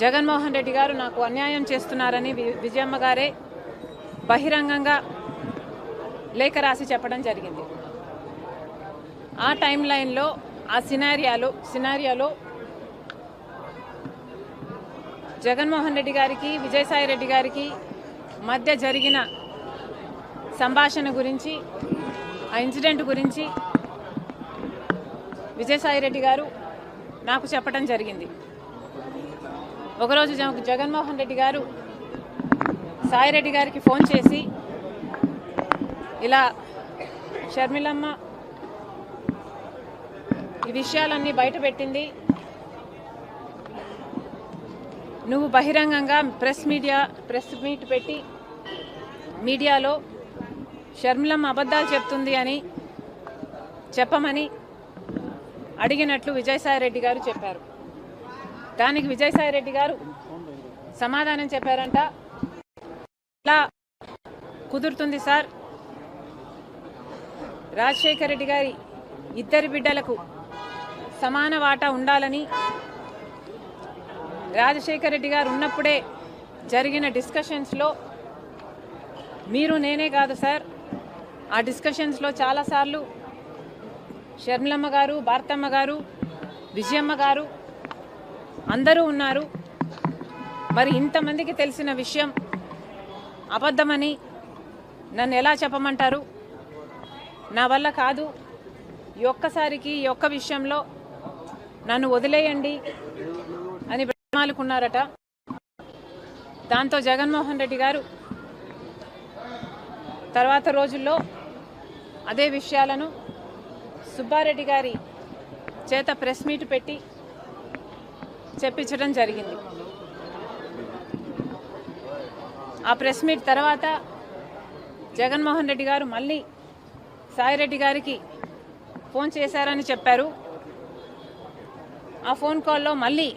జగన్మోహన్ రెడ్డి గారు నాకు అన్యాయం చేస్తున్నారని విజయమ్మ గారే బహిరంగంగా లేఖ రాసి చెప్పడం జరిగింది. ఆ టైం లైన్లో ఆ సినారియాలో జగన్మోహన్ రెడ్డి గారికి విజయసాయి రెడ్డి గారికి మధ్య జరిగిన సంభాషణ గురించి, ఆ ఇన్సిడెంట్ గురించి విజయసాయి రెడ్డి గారు నాకు చెప్పడం జరిగింది. ఒకరోజు జగన్మోహన్ రెడ్డి గారు సాయిరెడ్డి గారికి ఫోన్ చేసి, ఇలా షర్మిలమ్మ ఈ విషయాలన్నీ బయటపెట్టింది, నువ్వు బహిరంగంగా ప్రెస్ మీట్ పెట్టి మీడియాలో షర్మిలమ్మ అబద్ధాలు చెప్తుంది అని చెప్పమని అడిగినట్లు విజయసాయి రెడ్డి గారు చెప్పారు. దానికి విజయసాయి రెడ్డి గారు సమాధానం చెప్పారంట, ఇలా కుదురుతుంది సార్, రాజశేఖర్ రెడ్డి గారి ఇద్దరి బిడ్డలకు సమాన వాటా ఉండాలని రాజశేఖర్ రెడ్డి గారు ఉన్నప్పుడే జరిగిన డిస్కషన్స్లో మీరు నేనే కాదు సార్, ఆ డిస్కషన్స్లో చాలాసార్లు షర్మిలమ్మ గారు, భారతమ్మ గారు, విజయమ్మ గారు అందరూ ఉన్నారు. మరి ఇంతమందికి తెలిసిన విషయం అబద్ధమని నన్ను ఎలా చెప్పమంటారు? నా వల్ల కాదు, ఈ ఒక్కసారికి ఈ ఒక్క విషయంలో నన్ను వదిలేయండి అని బ్రతిమాలుకున్నారట. దాంతో జగన్మోహన్ రెడ్డి గారు తర్వాత రోజుల్లో అదే విషయాలను సుబ్బారెడ్డి గారి చేత ప్రెస్ మీట్ పెట్టి చెప్పించడం జరిగింది. ఆ ప్రెస్ మీట్ తర్వాత జగన్మోహన్ రెడ్డి గారు మళ్ళీ సాయిరెడ్డి గారికి ఫోన్ చేశారని చెప్పారు. ఆ ఫోన్ కాల్లో మళ్ళీ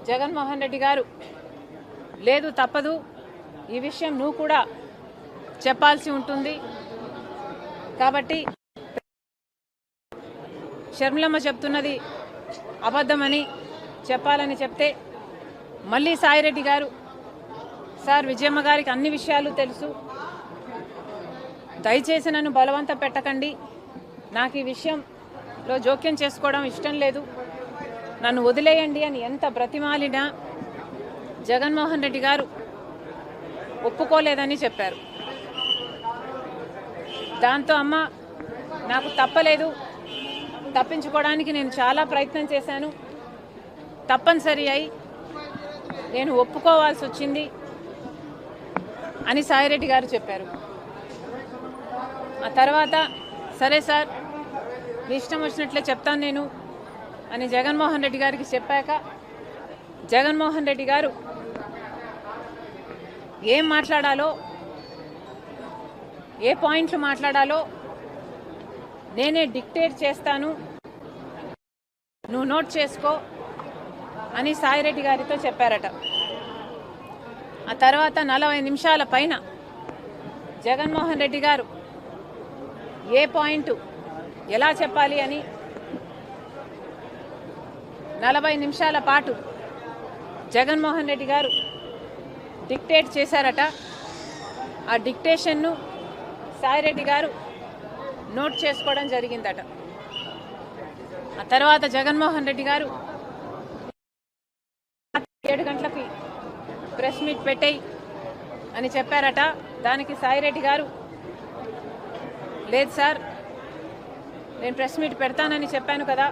జగన్మోహన్ రెడ్డి గారు, లేదు తప్పదు, ఈ విషయం నువ్వు కూడా చెప్పాల్సి ఉంటుంది, కాబట్టి షర్మిలమ్మ చెప్తున్నది అబద్ధమని చెప్పాలని చెప్తే మళ్ళీ సాయిరెడ్డి గారు, సార్ విజయమ్మ గారికి అన్ని విషయాలు తెలుసు, దయచేసి నన్ను బలవంత పెట్టకండి, నాకు ఈ విషయంలో జోక్యం చేసుకోవడం ఇష్టం లేదు, నన్ను వదిలేయండి అని ఎంత బ్రతిమాలినా జగన్మోహన్ రెడ్డి గారు ఒప్పుకోలేదని చెప్పారు. దాంతో అమ్మ నాకు తప్పలేదు, తప్పించుకోవడానికి నేను చాలా ప్రయత్నం చేశాను, తప్పనిసరి అయి నేను ఒప్పుకోవాల్సి వచ్చింది అని సాయిరెడ్డి గారు చెప్పారు. ఆ తర్వాత సరే సార్ మీ ఇష్టం వచ్చినట్లే చెప్తాను నేను అని జగన్మోహన్ రెడ్డి గారికి చెప్పాక జగన్మోహన్ రెడ్డి గారు ఏం మాట్లాడాలో, ఏ పాయింట్లు మాట్లాడాలో నేనే డిక్టేట్ చేస్తాను, నువ్వు నోట్ చేసుకో అని సాయిరెడ్డి గారితో చెప్పారట. ఆ తర్వాత 40 నిమిషాల పైన జగన్మోహన్ రెడ్డి గారు ఏ పాయింట్ ఎలా చెప్పాలి అని 40 నిమిషాల పాటు జగన్మోహన్ రెడ్డి గారు డిక్టేట్ చేశారట. ఆ డిక్టేషన్ను సాయిరెడ్డి గారు నోట్ చేసుకోవడం జరిగిందట. ఆ తర్వాత జగన్మోహన్ రెడ్డి గారు 7 గంటలకి ప్రెస్ మీట్ పెట్టేయి అని చెప్పారట. దానికి సాయిరెడ్డి గారు, లేదు సార్ నేను ప్రెస్ మీట్ పెడతానని చెప్పాను కదా,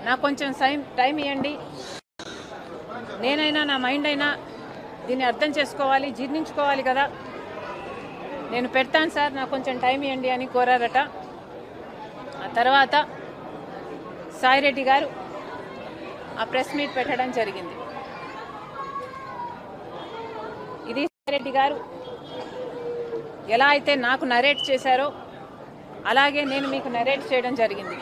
నాకు కొంచెం టైం ఇవ్వండి, నేనైనా నా మైండ్ అయినా దీన్ని అర్థం చేసుకోవాలి, జీర్ణించుకోవాలి కదా, నేను పెడతాను సార్, నాకు కొంచెం టైం ఇవ్వండి అని కోరారట. ఆ తర్వాత సాయిరెడ్డి గారు ఆ ప్రెస్ మీట్ పెట్టడం జరిగింది. ఇది సాయిరెడ్డి గారు ఎలా అయితే నాకు నరేట్ చేశారో అలాగే నేను మీకు నరేట్ చేయడం జరిగింది.